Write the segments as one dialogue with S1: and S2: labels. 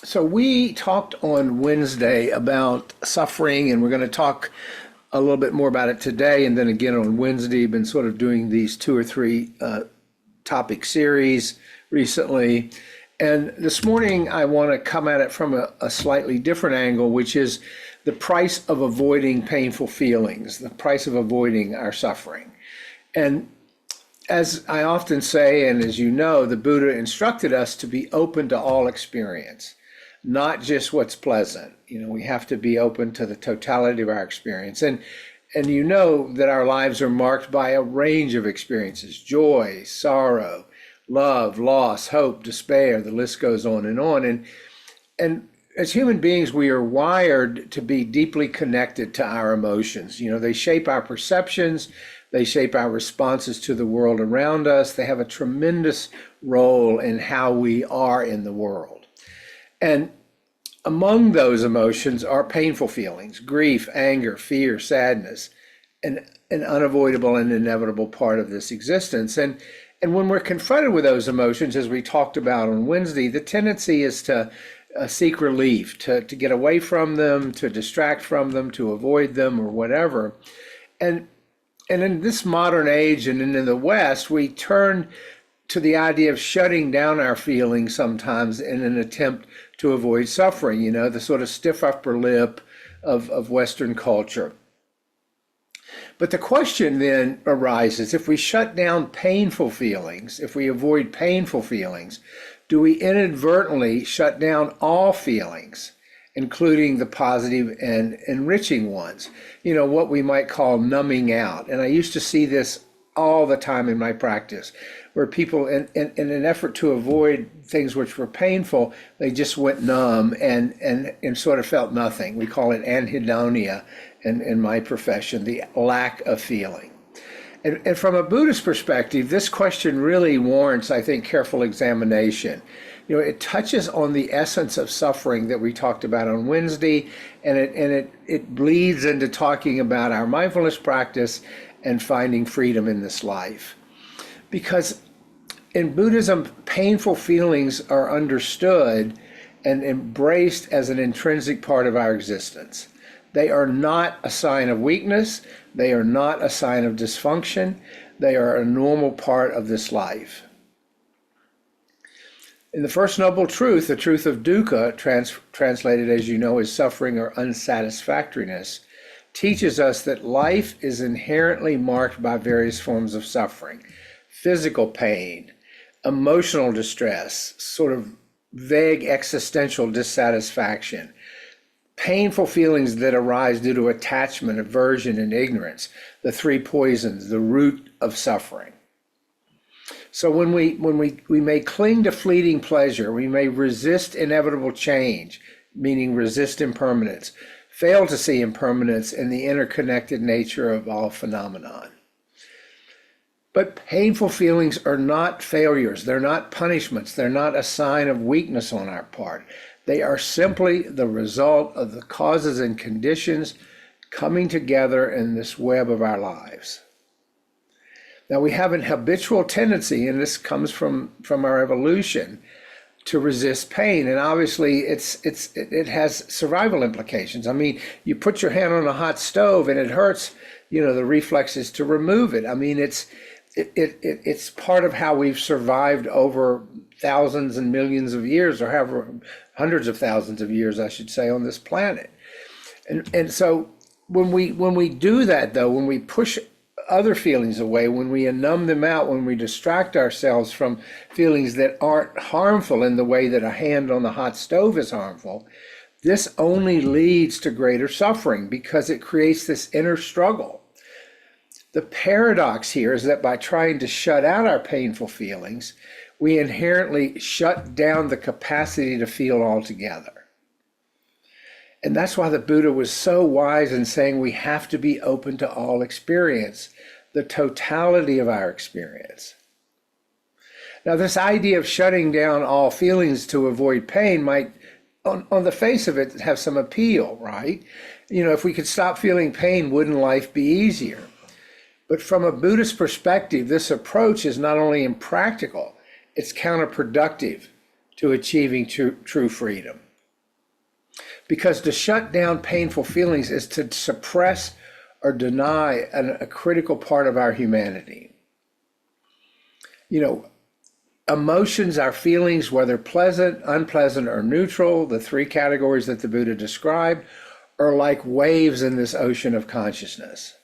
S1: So we talked on Wednesday about suffering, and we're going to talk a little bit more about it today, and then again on Wednesday. Been sort of doing these two or three topic series recently, and this morning I want to come at it from a slightly different angle, which is the price of avoiding painful feelings, the price of avoiding our suffering. And as I often say, and as you know, the Buddha instructed us to be open to all experience, not just what's pleasant. We have to be open to the totality of our experience. And you know that our lives are marked by a range of experiences: joy, sorrow, love, loss, hope, despair. The list goes on and on. And as human beings, we are wired to be deeply connected to our emotions. They shape our perceptions, they shape our responses to the world around us. They have a tremendous role in how we are in the world. And among those emotions are painful feelings: grief, anger, fear, sadness, and an unavoidable and inevitable part of this existence. And when we're confronted with those emotions, as we talked about on Wednesday, the tendency is to seek relief, to get away from them, to distract from them, to avoid them, or whatever. And in this modern age and in the West, we turn to the idea of shutting down our feelings sometimes in an attempt to avoid suffering, the sort of stiff upper lip of Western culture. But the question then arises: if we shut down painful feelings, if we avoid painful feelings, do we inadvertently shut down all feelings, including the positive and enriching ones? What we might call numbing out. And I used to see this all the time in my practice, where people, in an effort to avoid things which were painful, they just went numb and sort of felt nothing. We call it anhedonia in my profession, the lack of feeling. And from a Buddhist perspective, this question really warrants, I think, careful examination. It touches on the essence of suffering that we talked about on Wednesday, and it bleeds into talking about our mindfulness practice and finding freedom in this life. Because in Buddhism, painful feelings are understood and embraced as an intrinsic part of our existence. They are not a sign of weakness. They are not a sign of dysfunction. They are a normal part of this life. In the First Noble Truth, the truth of dukkha, translated as you know as suffering or unsatisfactoriness, teaches us that life is inherently marked by various forms of suffering: physical pain, emotional distress, sort of vague existential dissatisfaction, painful feelings that arise due to attachment, aversion, and ignorance, the three poisons, the root of suffering. So when we may cling to fleeting pleasure, we may resist inevitable change, meaning resist impermanence, fail to see impermanence in the interconnected nature of all phenomenon. But painful feelings are not failures. They're not punishments. They're not a sign of weakness on our part. They are simply the result of the causes and conditions coming together in this web of our lives. Now, we have an habitual tendency, and this comes from our evolution, to resist pain. And obviously it has survival implications. I mean, you put your hand on a hot stove and it hurts, the reflex is to remove it. I mean, it's part of how we've survived over thousands and millions of years, or however, hundreds of thousands of years, I should say, on this planet. And so when we do that, though, when we push other feelings away, when we numb them out, when we distract ourselves from feelings that aren't harmful in the way that a hand on the hot stove is harmful, this only leads to greater suffering because it creates this inner struggle. The paradox here is that by trying to shut out our painful feelings, we inherently shut down the capacity to feel altogether. And that's why the Buddha was so wise in saying we have to be open to all experience, the totality of our experience. Now, this idea of shutting down all feelings to avoid pain might, on the face of it, have some appeal, right? If we could stop feeling pain, wouldn't life be easier? But from a Buddhist perspective, this approach is not only impractical, it's counterproductive to achieving true freedom. Because to shut down painful feelings is to suppress or deny a critical part of our humanity. You know, emotions, our feelings, whether pleasant, unpleasant, or neutral, the three categories that the Buddha described, are like waves in this ocean of consciousness.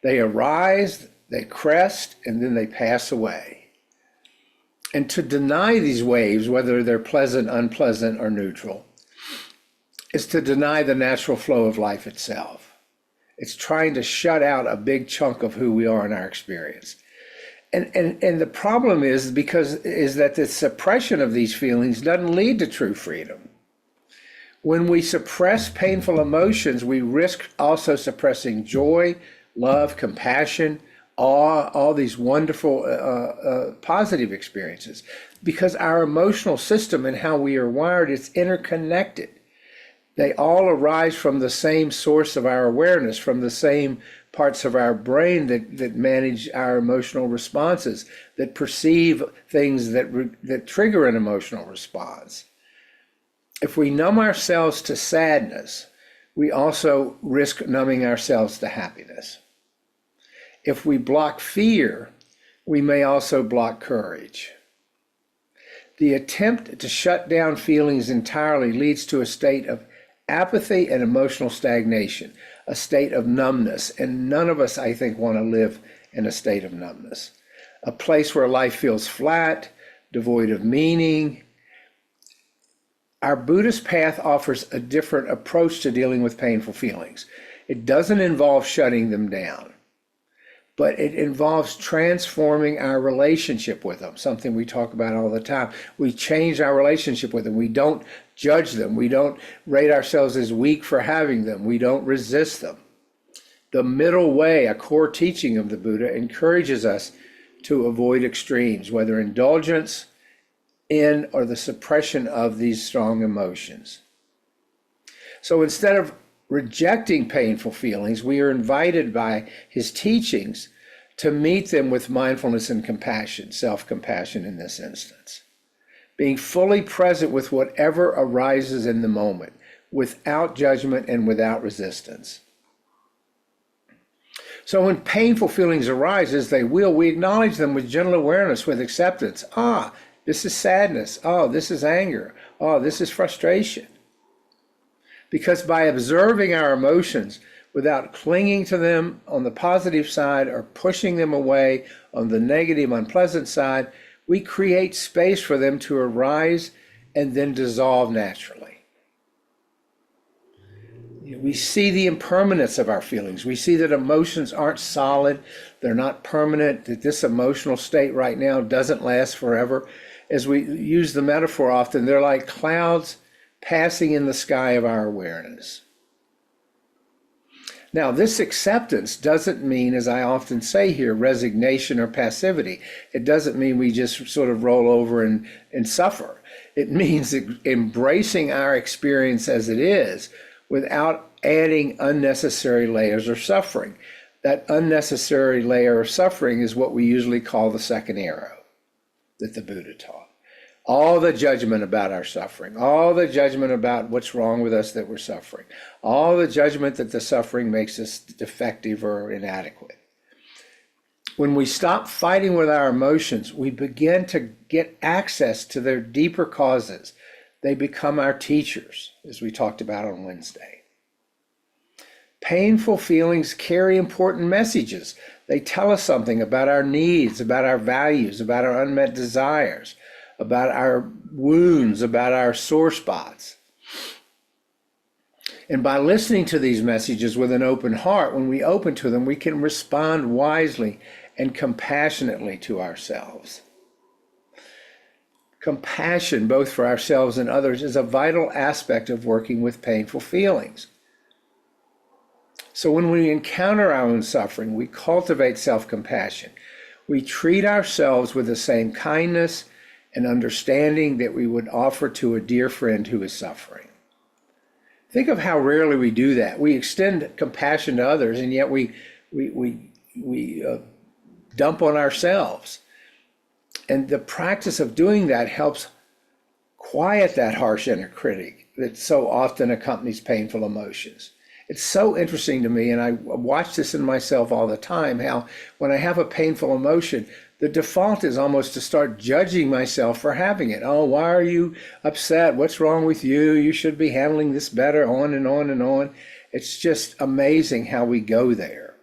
S1: They arise, they crest, and then they pass away. And to deny these waves, whether they're pleasant, unpleasant, or neutral, is to deny the natural flow of life itself. It's trying to shut out a big chunk of who we are in our experience. And the problem is that the suppression of these feelings doesn't lead to true freedom. When we suppress painful emotions, we risk also suppressing joy, love, compassion, awe, all these wonderful positive experiences. Because our emotional system and how we are wired is interconnected. They all arise from the same source of our awareness, from the same parts of our brain that manage our emotional responses, that perceive things that trigger an emotional response. If we numb ourselves to sadness, we also risk numbing ourselves to happiness. If we block fear, we may also block courage. The attempt to shut down feelings entirely leads to a state of apathy and emotional stagnation, a state of numbness, and none of us, I think, want to live in a state of numbness. A place where life feels flat, devoid of meaning. Our Buddhist path offers a different approach to dealing with painful feelings. It doesn't involve shutting them down, but it involves transforming our relationship with them, something we talk about all the time. We change our relationship with them. We don't judge them. We don't rate ourselves as weak for having them. We don't resist them. The middle way, a core teaching of the Buddha, encourages us to avoid extremes, whether indulgence in or the suppression of these strong emotions. So instead of rejecting painful feelings, we are invited by his teachings to meet them with mindfulness and compassion, self-compassion in this instance. Being fully present with whatever arises in the moment, without judgment and without resistance. So when painful feelings arise, as they will, we acknowledge them with gentle awareness, with acceptance. This is sadness. This is anger. This is frustration. Because by observing our emotions without clinging to them on the positive side or pushing them away on the negative, unpleasant side, we create space for them to arise and then dissolve naturally. We see the impermanence of our feelings. We see that emotions aren't solid, they're not permanent, that this emotional state right now doesn't last forever. As we use the metaphor often, they're like clouds passing in the sky of our awareness. Now, this acceptance doesn't mean, as I often say here, resignation or passivity. It doesn't mean we just sort of roll over and suffer. It means embracing our experience as it is without adding unnecessary layers of suffering. That unnecessary layer of suffering is what we usually call the second arrow that the Buddha taught. All the judgment about our suffering, all the judgment about what's wrong with us that we're suffering, all the judgment that the suffering makes us defective or inadequate. When we stop fighting with our emotions, we begin to get access to their deeper causes. They become our teachers, as we talked about on Wednesday. Painful feelings carry important messages. They tell us something about our needs, about our values, about our unmet desires, about our wounds, about our sore spots. And by listening to these messages with an open heart, when we open to them, we can respond wisely and compassionately to ourselves. Compassion, both for ourselves and others, is a vital aspect of working with painful feelings. So when we encounter our own suffering, we cultivate self-compassion. We treat ourselves with the same kindness and understanding that we would offer to a dear friend who is suffering. Think of how rarely we do that. We extend compassion to others, and yet we dump on ourselves. And the practice of doing that helps quiet that harsh inner critic that so often accompanies painful emotions. It's so interesting to me, and I watch this in myself all the time, how when I have a painful emotion, the default is almost to start judging myself for having it. Oh, why are you upset? What's wrong with you? You should be handling this better, on and on and on. It's just amazing how we go there.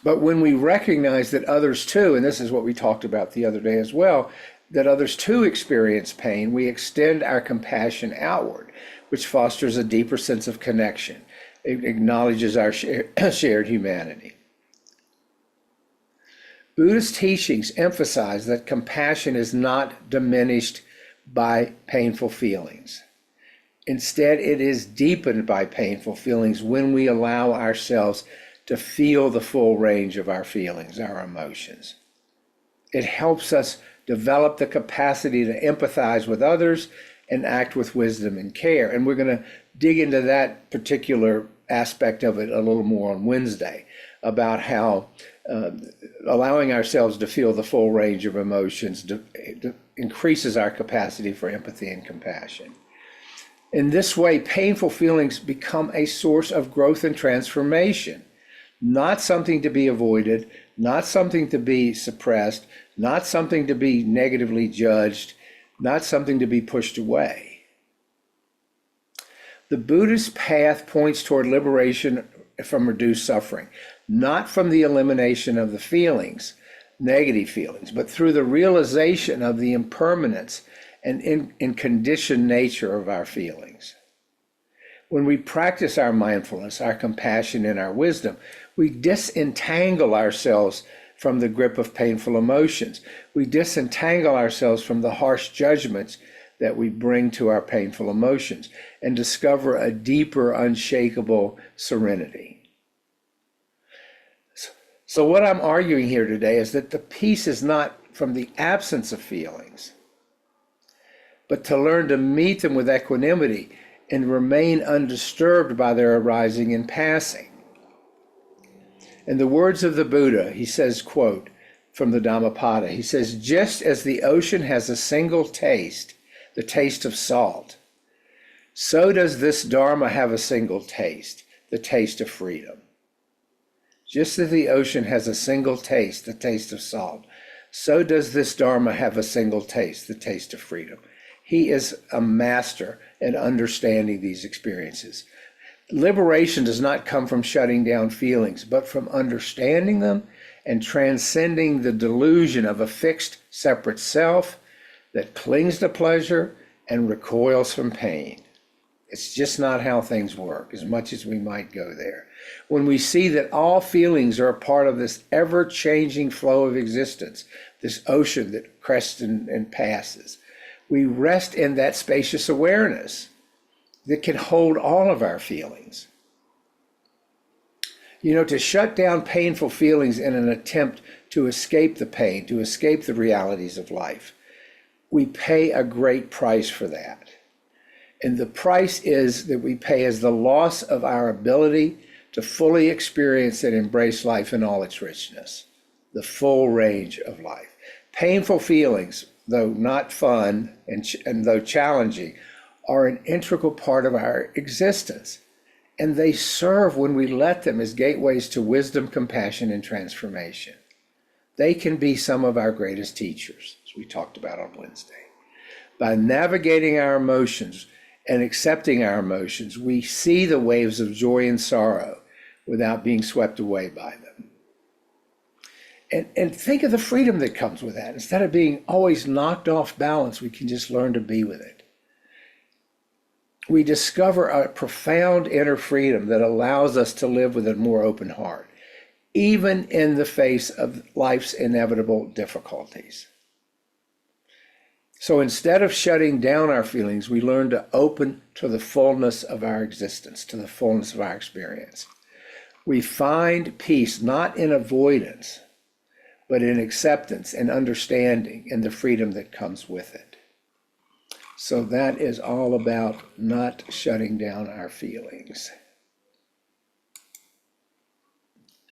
S1: But when we recognize that others too, and this is what we talked about the other day as well, that others too experience pain, we extend our compassion outward, which fosters a deeper sense of connection. It acknowledges our shared humanity. Buddhist teachings emphasize that compassion is not diminished by painful feelings. Instead, it is deepened by painful feelings when we allow ourselves to feel the full range of our feelings, our emotions. It helps us develop the capacity to empathize with others and act with wisdom and care. And we're going to dig into that particular aspect of it a little more on Wednesday, about how allowing ourselves to feel the full range of emotions increases our capacity for empathy and compassion. In this way, painful feelings become a source of growth and transformation, not something to be avoided, not something to be suppressed, not something to be negatively judged, not something to be pushed away. The Buddhist path points toward liberation from reduced suffering, not from the elimination of the feelings, negative feelings, but through the realization of the impermanence and inconditioned nature of our feelings. When we practice our mindfulness, our compassion, and our wisdom, we disentangle ourselves from the grip of painful emotions. We disentangle ourselves from the harsh judgments that we bring to our painful emotions and discover a deeper, unshakable serenity. So what I'm arguing here today is that the peace is not from the absence of feelings, but to learn to meet them with equanimity and remain undisturbed by their arising and passing. In the words of the Buddha, he says, quote, from the Dhammapada, he says, just as the ocean has a single taste, the taste of salt, so does this Dharma have a single taste, the taste of freedom. Just as the ocean has a single taste, the taste of salt, so does this Dharma have a single taste, the taste of freedom. He is a master at understanding these experiences. Liberation does not come from shutting down feelings, but from understanding them and transcending the delusion of a fixed, separate self that clings to pleasure and recoils from pain. It's just not how things work, as much as we might go there. When we see that all feelings are a part of this ever-changing flow of existence, this ocean that crests and passes, we rest in that spacious awareness that can hold all of our feelings. You know, to shut down painful feelings in an attempt to escape the pain, to escape the realities of life, we pay a great price for that. And the price is that we pay as the loss of our ability to fully experience and embrace life in all its richness, the full range of life. Painful feelings, though not fun and though challenging, are an integral part of our existence. And they serve, when we let them, as gateways to wisdom, compassion, and transformation. They can be some of our greatest teachers, as we talked about on Wednesday. By navigating our emotions and accepting our emotions, we see the waves of joy and sorrow without being swept away by them. And think of the freedom that comes with that. Instead of being always knocked off balance, we can just learn to be with it. We discover a profound inner freedom that allows us to live with a more open heart, even in the face of life's inevitable difficulties. So instead of shutting down our feelings, we learn to open to the fullness of our existence, to the fullness of our experience. We find peace not in avoidance, but in acceptance and understanding and the freedom that comes with it. So that is all about not shutting down our feelings.